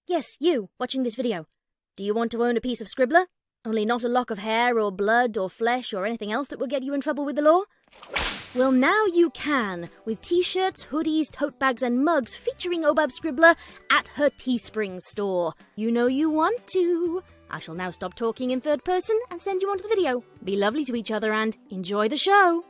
Yes, you, watching this video. Do you want to own a piece of Scribbler? Only not a lock of hair or blood or flesh or anything else that will get you in trouble with the law? Well, now you can, with t-shirts, hoodies, tote bags and mugs featuring Obab Scribbler at her TeeSpring store. You know you want to. I shall now stop talking in third person and send you on to the video. Be lovely to each other and enjoy the show.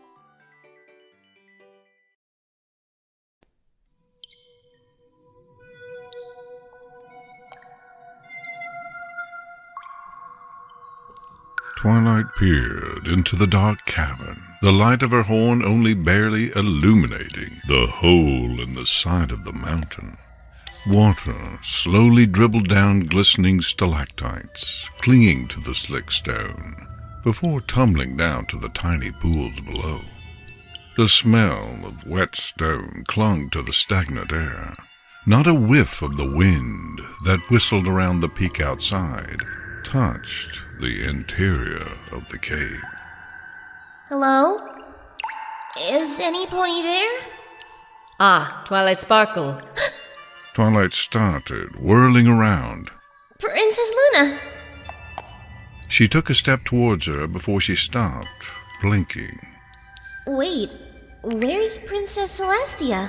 Twilight peered into the dark cavern, the light of her horn only barely illuminating the hole in the side of the mountain. Water slowly dribbled down glistening stalactites, clinging to the slick stone, before tumbling down to the tiny pools below. The smell of wet stone clung to the stagnant air. Not a whiff of the wind that whistled around the peak outside touched the interior of the cave. Hello? Is any pony there? Ah, Twilight Sparkle. Twilight started, whirling around. Princess Luna! She took a step towards her before she stopped, blinking. Wait, where's Princess Celestia?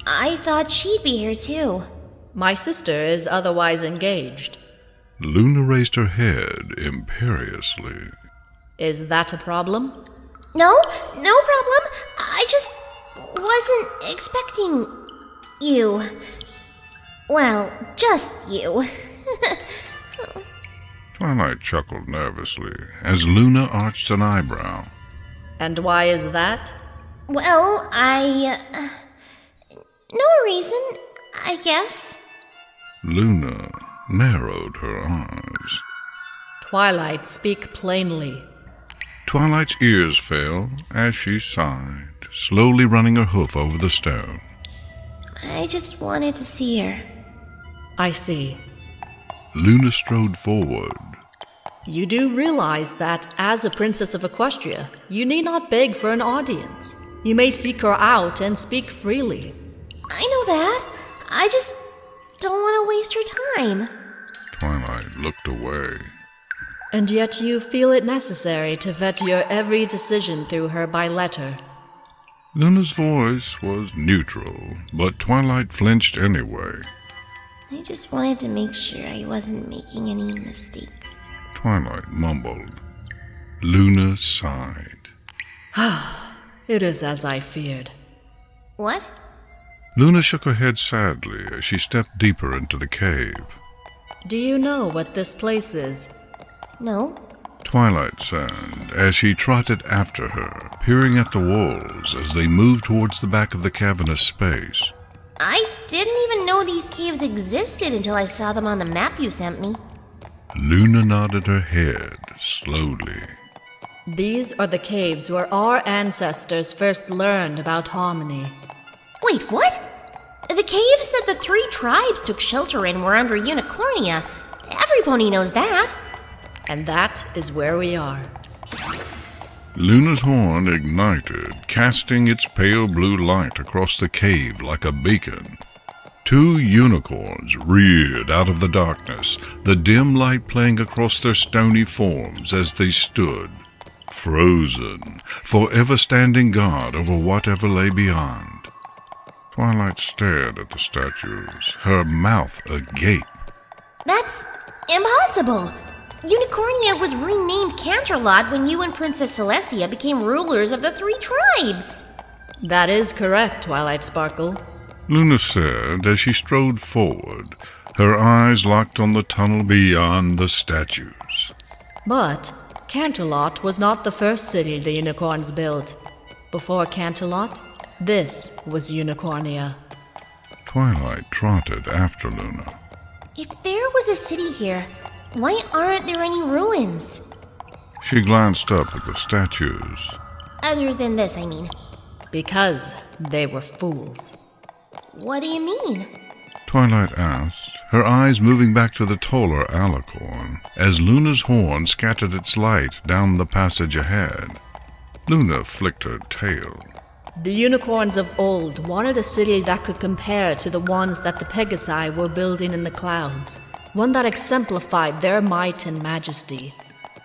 I thought she'd be here too. My sister is otherwise engaged. Luna raised her head imperiously. Is that a problem? No problem. I just wasn't expecting you. Well, just you. Twilight chuckled nervously as Luna arched an eyebrow. And why is that? Well, no reason, I guess. Luna narrowed her eyes. Twilight, speak plainly. Twilight's ears fell as she sighed, slowly running her hoof over the stone. I just wanted to see her. I see. Luna strode forward. You do realize that, as a princess of Equestria, you need not beg for an audience. You may seek her out and speak freely. I know that. I just don't want to waste her time. Twilight looked away. And yet you feel it necessary to vet your every decision through her by letter. Luna's voice was neutral, but Twilight flinched anyway. I just wanted to make sure I wasn't making any mistakes. Twilight mumbled. Luna sighed. It is as I feared. What? Luna shook her head sadly as she stepped deeper into the cave. Do you know what this place is? No. Twilight said as she trotted after her, peering at the walls as they moved towards the back of the cavernous space. I didn't even know these caves existed until I saw them on the map you sent me. Luna nodded her head slowly. These are the caves where our ancestors first learned about harmony. Wait, what? The caves that the 3 tribes took shelter in were under Unicornia. Every pony knows that. And that is where we are. Luna's horn ignited, casting its pale blue light across the cave like a beacon. 2 unicorns reared out of the darkness, the dim light playing across their stony forms as they stood, frozen, forever standing guard over whatever lay beyond. Twilight stared at the statues, her mouth agape. That's impossible! Unicornia was renamed Canterlot when you and Princess Celestia became rulers of the 3 tribes. That is correct, Twilight Sparkle. Luna said as she strode forward, her eyes locked on the tunnel beyond the statues. But Canterlot was not the first city the unicorns built. Before Canterlot, this was Unicornia. Twilight trotted after Luna. If there was a city here, why aren't there any ruins? She glanced up at the statues. Other than this, I mean. Because they were fools. What do you mean? Twilight asked, her eyes moving back to the taller alicorn, as Luna's horn scattered its light down the passage ahead. Luna flicked her tail. The unicorns of old wanted a city that could compare to the ones that the Pegasi were building in the clouds, one that exemplified their might and majesty.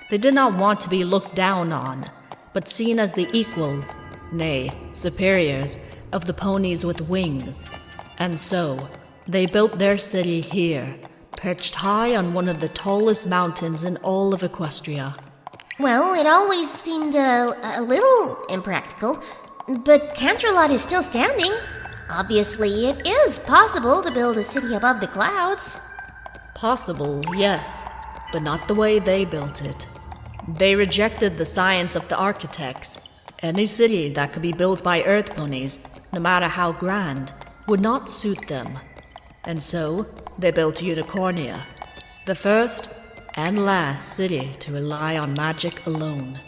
They did not want to be looked down on, but seen as the equals, nay, superiors, of the ponies with wings. And so, they built their city here, perched high on one of the tallest mountains in all of Equestria. Well, it always seemed a little impractical, but Cantrelot is still standing. Obviously, it is possible to build a city above the clouds. Possible, yes, but not the way they built it. They rejected the science of the architects. Any city that could be built by earth ponies, no matter how grand, would not suit them. And so, they built Unicornia, the first and last city to rely on magic alone.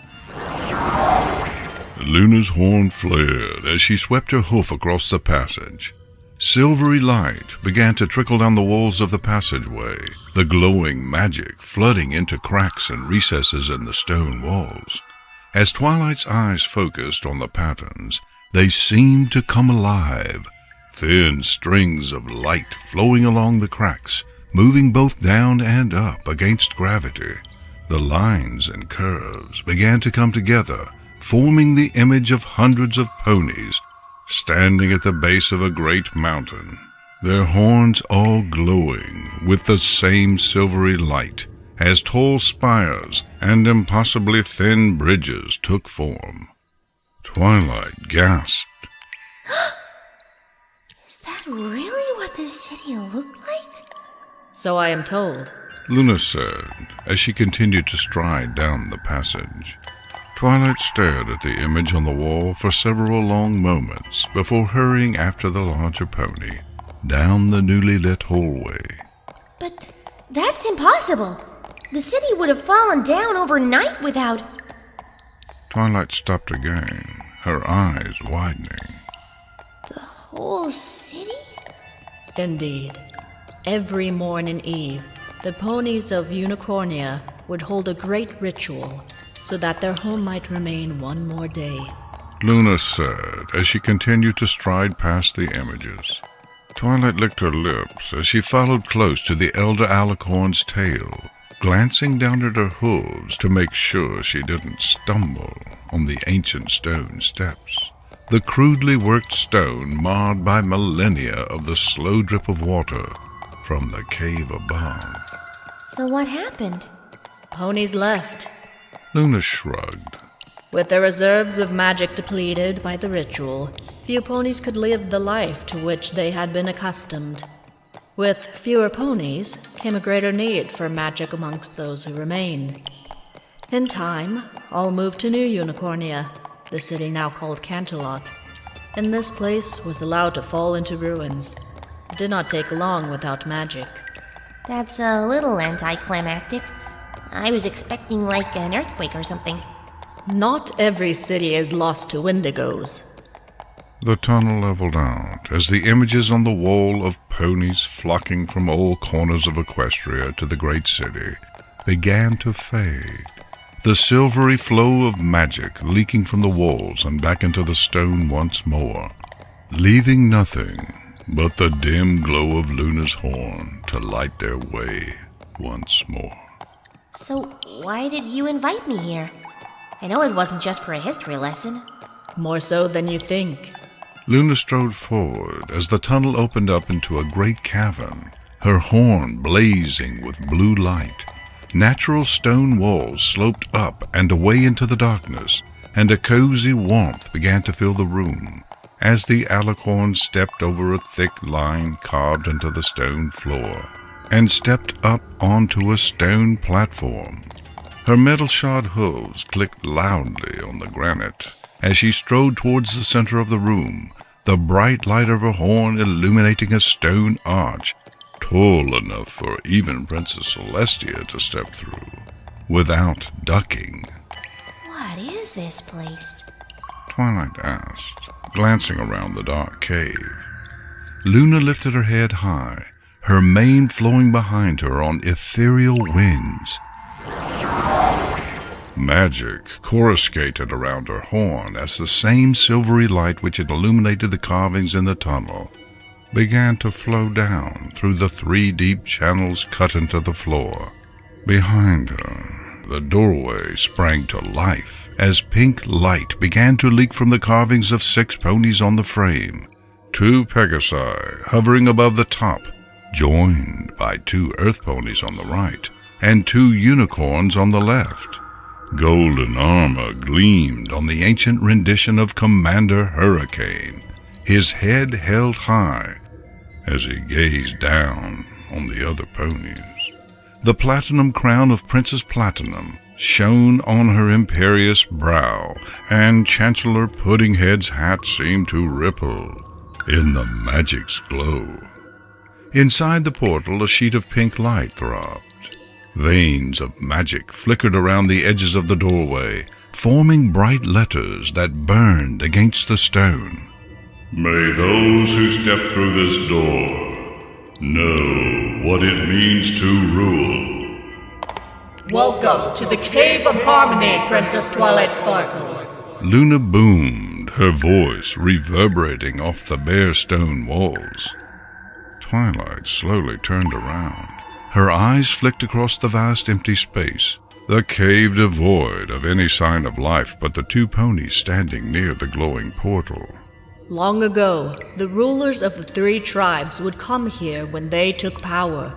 Luna's horn flared as she swept her hoof across the passage. Silvery light began to trickle down the walls of the passageway, the glowing magic flooding into cracks and recesses in the stone walls. As Twilight's eyes focused on the patterns, they seemed to come alive, thin strings of light flowing along the cracks, moving both down and up against gravity. The lines and curves began to come together, forming the image of hundreds of ponies standing at the base of a great mountain, their horns all glowing with the same silvery light as tall spires and impossibly thin bridges took form. Twilight gasped. Is that really what this city looked like? So I am told, Luna said as she continued to stride down the passage. Twilight stared at the image on the wall for several long moments before hurrying after the larger pony down the newly lit hallway. But that's impossible. The city would have fallen down overnight without... Twilight stopped again, her eyes widening. The whole city? Indeed. Every morn and eve, the ponies of Unicornia would hold a great ritual so that their home might remain one more day. Luna said as she continued to stride past the images. Twilight licked her lips as she followed close to the elder alicorn's tail, glancing down at her hooves to make sure she didn't stumble on the ancient stone steps, the crudely worked stone marred by millennia of the slow drip of water from the cave above. So what happened? Ponies left. Luna shrugged. With their reserves of magic depleted by the ritual, few ponies could live the life to which they had been accustomed. With fewer ponies came a greater need for magic amongst those who remained. In time, all moved to New Unicornia, the city now called Cantrelot, and this place was allowed to fall into ruins. It did not take long without magic. That's a little anticlimactic. I was expecting like an earthquake or something. Not every city is lost to Wendigos. The tunnel leveled out as the images on the wall of ponies flocking from all corners of Equestria to the great city began to fade, the silvery flow of magic leaking from the walls and back into the stone once more, leaving nothing but the dim glow of Luna's horn to light their way once more. So why did you invite me here? I know it wasn't just for a history lesson. More so than you think. Luna strode forward as the tunnel opened up into a great cavern, her horn blazing with blue light. Natural stone walls sloped up and away into the darkness, and a cozy warmth began to fill the room as the alicorn stepped over a thick line carved into the stone floor and stepped up onto a stone platform. Her metal-shod hooves clicked loudly on the granite as she strode towards the center of the room, the bright light of her horn illuminating a stone arch tall enough for even Princess Celestia to step through without ducking. What is this place? Twilight asked, glancing around the dark cave. Luna lifted her head high, her mane flowing behind her on ethereal winds. Magic coruscated around her horn as the same silvery light which had illuminated the carvings in the tunnel began to flow down through the 3 deep channels cut into the floor. Behind her, the doorway sprang to life as pink light began to leak from the carvings of 6 ponies on the frame, 2 Pegasi hovering above the top, joined by 2 earth ponies on the right, and 2 unicorns on the left. Golden armor gleamed on the ancient rendition of Commander Hurricane, his head held high as he gazed down on the other ponies. The platinum crown of Princess Platinum shone on her imperious brow, and Chancellor Puddinghead's hat seemed to ripple in the magic's glow. Inside the portal, a sheet of pink light throbbed. Veins of magic flickered around the edges of the doorway, forming bright letters that burned against the stone. May those who step through this door know what it means to rule. Welcome to the Cave of Harmony, Princess Twilight Sparkle. Luna boomed, her voice reverberating off the bare stone walls. Twilight slowly turned around. Her eyes flicked across the vast empty space, the cave devoid of any sign of life but the 2 ponies standing near the glowing portal. Long ago, the rulers of the 3 tribes would come here when they took power,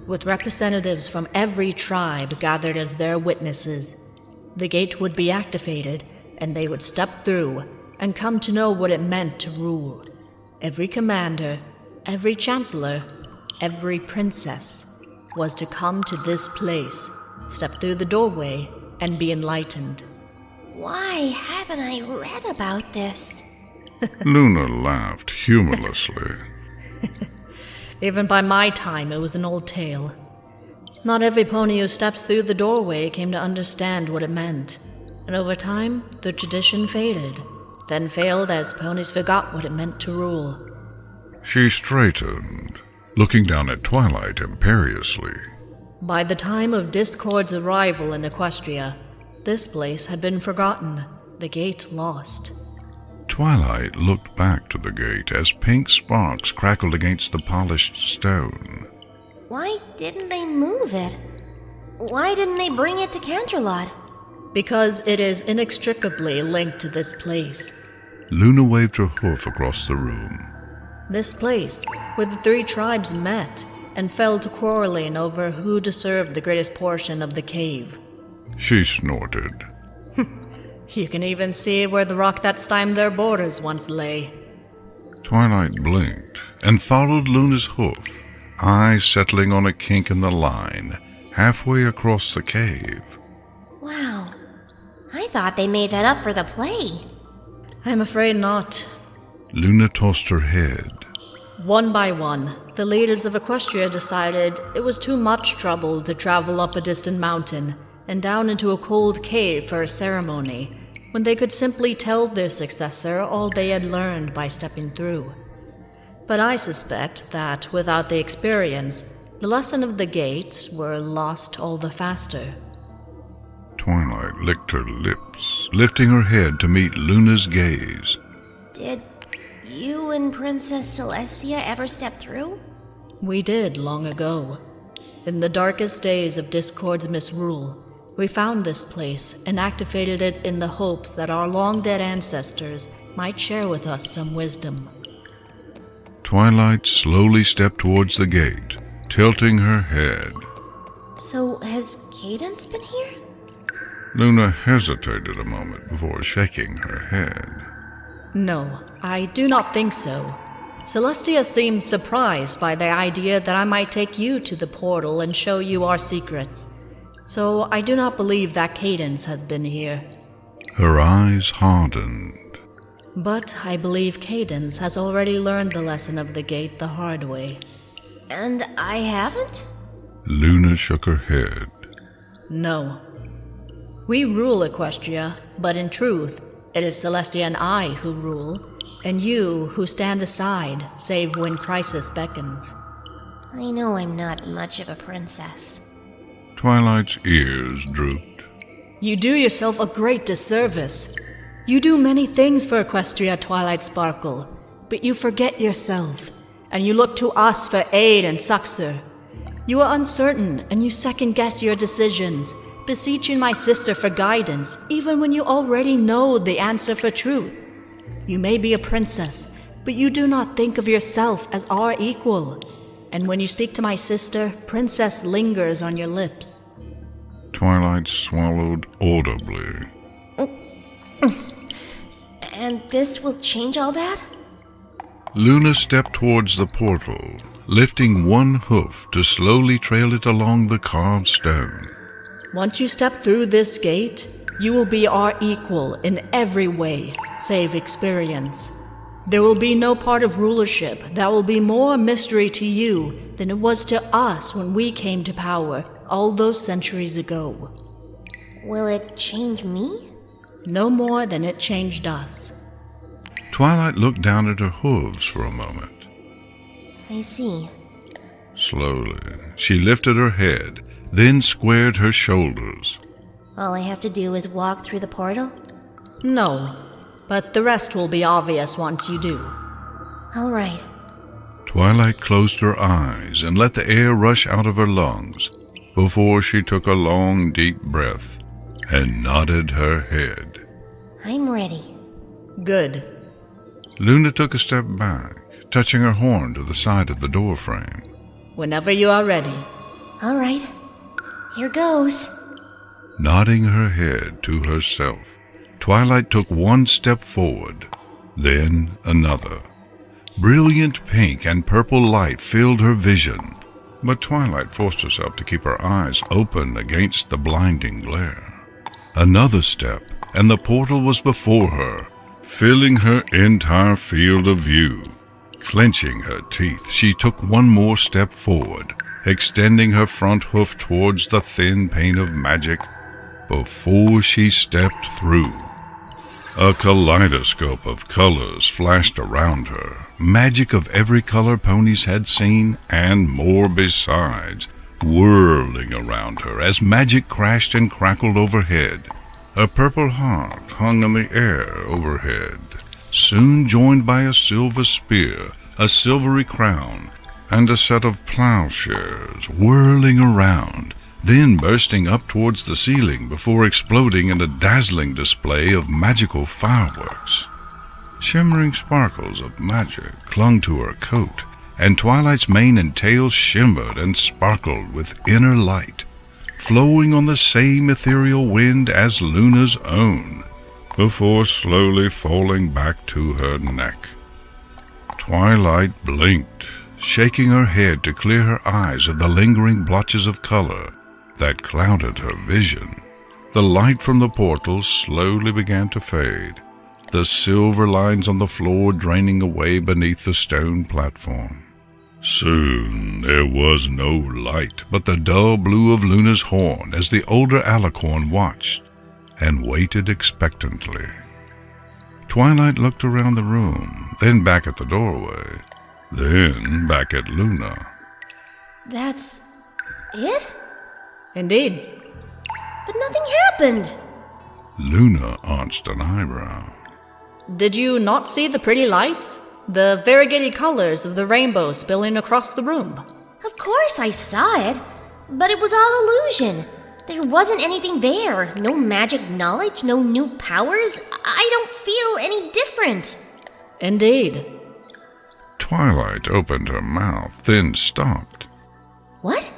with representatives from every tribe gathered as their witnesses. The gate would be activated, and they would step through and come to know what it meant to rule. Every commander, every chancellor, every princess was to come to this place, step through the doorway, and be enlightened. Why haven't I read about this? Luna laughed humorlessly. Even by my time, it was an old tale. Not every pony who stepped through the doorway came to understand what it meant, and over time, the tradition faded, then failed as ponies forgot what it meant to rule. She straightened, looking down at Twilight imperiously. By the time of Discord's arrival in Equestria, this place had been forgotten, the gate lost. Twilight looked back to the gate as pink sparks crackled against the polished stone. Why didn't they move it? Why didn't they bring it to Canterlot? Because it is inextricably linked to this place. Luna waved her hoof across the room. This place, where the 3 tribes met and fell to quarreling over who deserved the greatest portion of the cave. She snorted. You can even see where the rock that stymied their borders once lay. Twilight blinked and followed Luna's hoof, eyes settling on a kink in the line halfway across the cave. Wow, I thought they made that up for the play. I'm afraid not. Luna tossed her head. One by one, the leaders of Equestria decided it was too much trouble to travel up a distant mountain and down into a cold cave for a ceremony, when they could simply tell their successor all they had learned by stepping through. But I suspect that, without the experience, the lesson of the gates were lost all the faster. Twilight licked her lips, lifting her head to meet Luna's gaze. Did you and Princess Celestia ever step through? We did long ago. In the darkest days of Discord's misrule, we found this place and activated it in the hopes that our long-dead ancestors might share with us some wisdom. Twilight slowly stepped towards the gate, tilting her head. So has Cadence been here? Luna hesitated a moment before shaking her head. No, I do not think so. Celestia seemed surprised by the idea that I might take you to the portal and show you our secrets. So I do not believe that Cadence has been here. Her eyes hardened. But I believe Cadence has already learned the lesson of the gate the hard way. And I haven't? Luna shook her head. No. We rule Equestria, but in truth, it is Celestia and I who rule, and you who stand aside, save when crisis beckons. I know I'm not much of a princess. Twilight's ears drooped. You do yourself a great disservice. You do many things for Equestria, Twilight Sparkle, but you forget yourself, and you look to us for aid and succor. You are uncertain, and you second-guess your decisions, beseeching my sister for guidance, even when you already know the answer for truth. You may be a princess, but you do not think of yourself as our equal. And when you speak to my sister, princess lingers on your lips. Twilight swallowed audibly. And this will change all that? Luna stepped towards the portal, lifting one hoof to slowly trail it along the carved stone. Once you step through this gate, you will be our equal in every way, save experience. There will be no part of rulership that will be more a mystery to you than it was to us when we came to power all those centuries ago. Will it change me? No more than it changed us. Twilight looked down at her hooves for a moment. I see. Slowly, she lifted her head, then squared her shoulders. All I have to do is walk through the portal? No, but the rest will be obvious once you do. All right. Twilight closed her eyes and let the air rush out of her lungs before she took a long, deep breath and nodded her head. I'm ready. Good. Luna took a step back, touching her horn to the side of the doorframe. Whenever you are ready. All right. Here goes. Nodding her head to herself, Twilight took one step forward, then another. Brilliant pink and purple light filled her vision, but Twilight forced herself to keep her eyes open against the blinding glare. Another step, and the portal was before her, filling her entire field of view. Clenching her teeth, she took one more step forward, extending her front hoof towards the thin pane of magic before she stepped through. A kaleidoscope of colors flashed around her, magic of every color ponies had seen, and more besides, whirling around her as magic crashed and crackled overhead. A purple heart hung in the air overhead, soon joined by a silver spear, a silvery crown, and a set of plowshares whirling around, then bursting up towards the ceiling before exploding in a dazzling display of magical fireworks. Shimmering sparkles of magic clung to her coat, and Twilight's mane and tail shimmered and sparkled with inner light, flowing on the same ethereal wind as Luna's own, before slowly falling back to her neck. Twilight blinked, shaking her head to clear her eyes of the lingering blotches of color that clouded her vision. The light from the portal slowly began to fade, the silver lines on the floor draining away beneath the stone platform. Soon there was no light but the dull blue of Luna's horn as the older alicorn watched and waited expectantly. Twilight looked around the room, then back at the doorway, then back at Luna. That's it? Indeed. But nothing happened. Luna arched an eyebrow. Did you not see the pretty lights? The variegated colors of the rainbow spilling across the room. Of course I saw it, but it was all illusion. There wasn't anything there. No magic knowledge, no new powers. I don't feel any different. Indeed. Twilight opened her mouth, then stopped. What?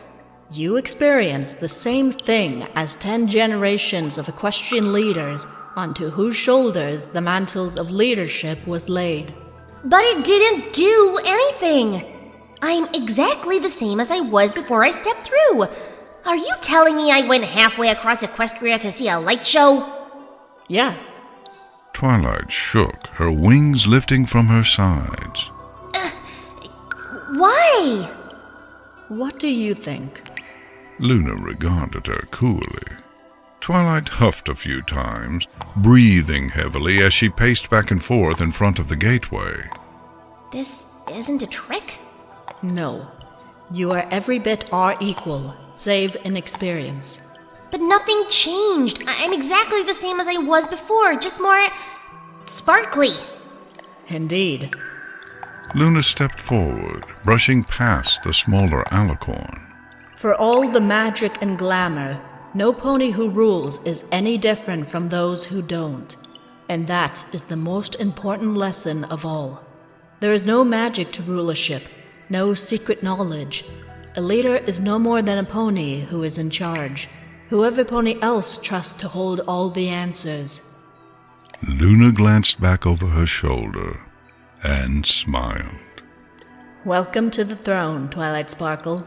You experienced the same thing as 10 generations of equestrian leaders onto whose shoulders the mantles of leadership was laid. But it didn't do anything. I'm exactly the same as I was before I stepped through. Are you telling me I went halfway across Equestria to see a light show? Yes. Twilight shook, her wings lifting from her sides. Why? What do you think? Luna regarded her coolly. Twilight huffed a few times, breathing heavily as she paced back and forth in front of the gateway. This isn't a trick? No. You are every bit our equal, save in experience. but nothing changed. I'm exactly the same as I was before, just more sparkly. Indeed. Luna stepped forward, brushing past the smaller alicorn. For all the magic and glamour, no pony who rules is any different from those who don't. And that is the most important lesson of all. There is no magic to rulership, no secret knowledge. A leader is no more than a pony who is in charge, whoever pony else trusts to hold all the answers. Luna glanced back over her shoulder and smiled. Welcome to the throne, Twilight Sparkle.